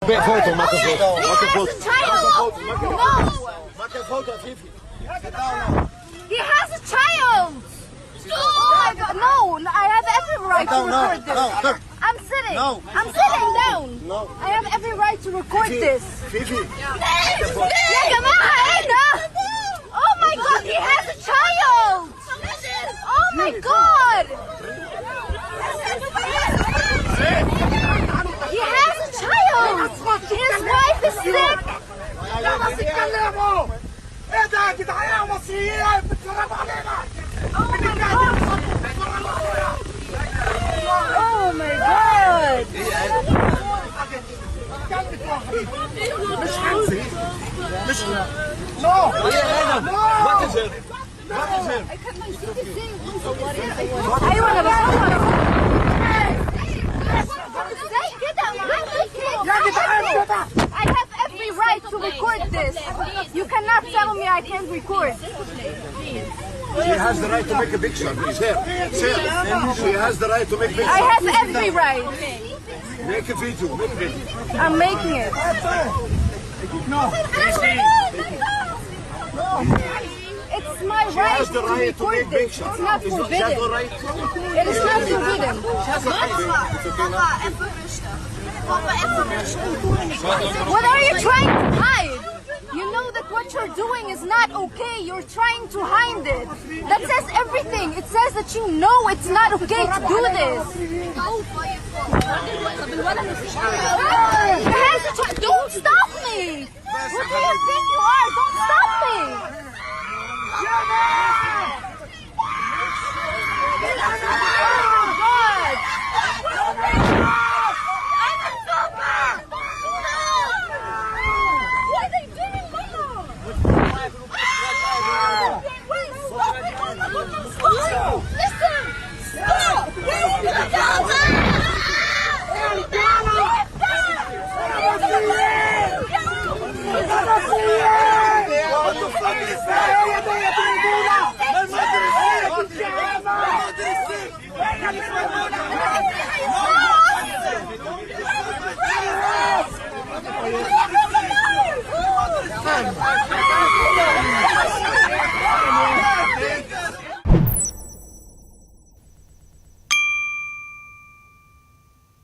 بيع فوتو ما تفوت ما تفوت ما تفوت يا فيفي. He has a child. Oh my God! No, I have every right to record this. I'm sitting. I'm sitting down. I have every right to record this. فيفي. يا جماعة ايه ده؟ Oh my God! He has a child. Oh my God! He has a child. His wife is sick. يلا تتكلموا. ايه ده يا جدعان يا مصريين بتتفرجوا علينا. Oh my God! مش حمزي. مش No. What is it? What is it? ايوه انا بصور. ازاي كده يا جدعان كده. I have every right to record this. You cannot tell me I can't record. She has the right to make a picture. Sir, she has the right to make picture. I have every right. Make a video. Make a video. I'm making it. No. It's my She right has the to right to record make this. picture. It's not She has forbidden. the right. It is not forbidden. What are you trying to hide? You know that what you're doing is not okay. You're trying to hide it. That says everything. It says that you know it's not okay to do this. Don't stop me. Who do you think you are? Don't stop me. Yeah, man!